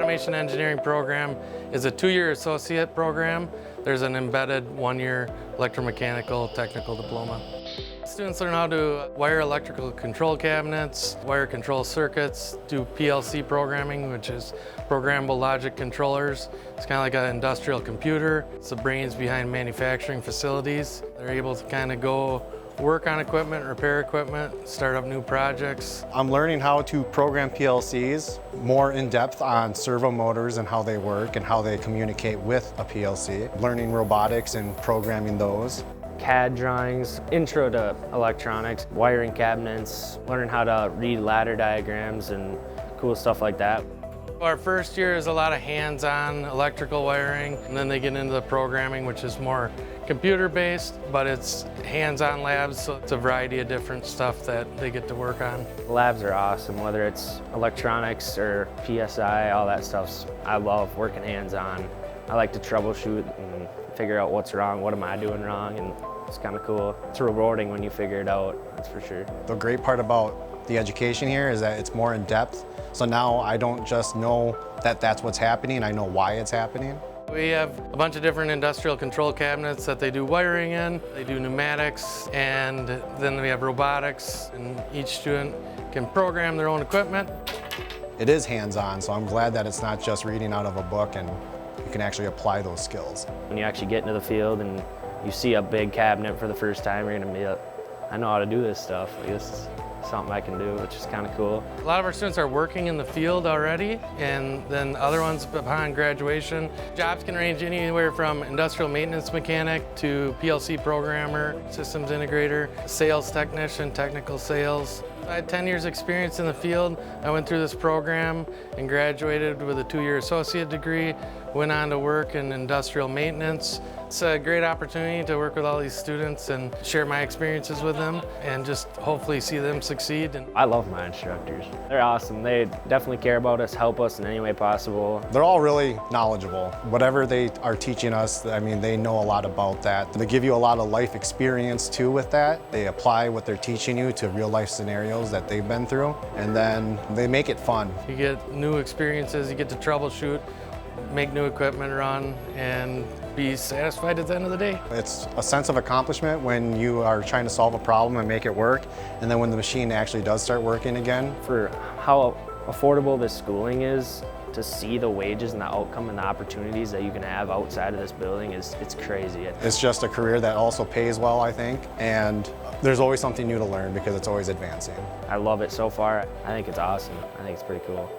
automation engineering program is a 2-year associate program. There's an embedded 1-year electromechanical technical diploma. Students learn how to wire electrical control cabinets, wire control circuits, do PLC programming, which is programmable logic controllers. It's kind of like an industrial computer. It's the brains behind manufacturing facilities. They're able to kind of go work on equipment, repair equipment, start up new projects. I'm learning how to program PLCs more in depth on servo motors and how they work and how they communicate with a PLC. Learning robotics and programming those. CAD drawings, intro to electronics, wiring cabinets, learning how to read ladder diagrams and cool stuff like that. Our first year is a lot of hands-on electrical wiring, and then they get into the programming, which is more computer-based, but it's hands-on labs, so it's a variety of different stuff that they get to work on. Labs are awesome, whether it's electronics or PSI, all that stuff. I love working hands-on. I like to troubleshoot and figure out what's wrong, what am I doing wrong, and it's kind of cool. It's rewarding when you figure it out, that's for sure. The great part about the education here is that it's more in depth. So now I don't just know that that's what's happening, I know why it's happening. We have a bunch of different industrial control cabinets that they do wiring in. They do pneumatics, and then we have robotics, and each student can program their own equipment. It is hands-on, so I'm glad that it's not just reading out of a book and you can actually apply those skills. When you actually get into the field and you see a big cabinet for the first time, you're gonna be like, I know how to do this stuff. Like, this is something I can do, which is kind of cool. A lot of our students are working in the field already, and then other ones upon graduation. Jobs can range anywhere from industrial maintenance mechanic to PLC programmer, systems integrator, sales technician, technical sales. I had 10 years experience in the field. I went through this program and graduated with a 2-year associate degree, went on to work in industrial maintenance. It's a great opportunity to work with all these students and share my experiences with them and just hopefully see them succeed. I love my instructors. They're awesome. They definitely care about us, help us in any way possible. They're all really knowledgeable. Whatever they are teaching us, I mean, they know a lot about that. They give you a lot of life experience too with that. They apply what they're teaching you to real life scenarios that they've been through, and then they make it fun. You get new experiences, you get to troubleshoot, make new equipment run, and be satisfied at the end of the day. It's a sense of accomplishment when you are trying to solve a problem and make it work, and then when the machine actually does start working again. For how affordable this schooling is, to see the wages and the outcome and the opportunities that you can have outside of this building it's crazy. It's just a career that also pays well, I think, and there's always something new to learn because it's always advancing. I love it so far. I think it's awesome. I think it's pretty cool.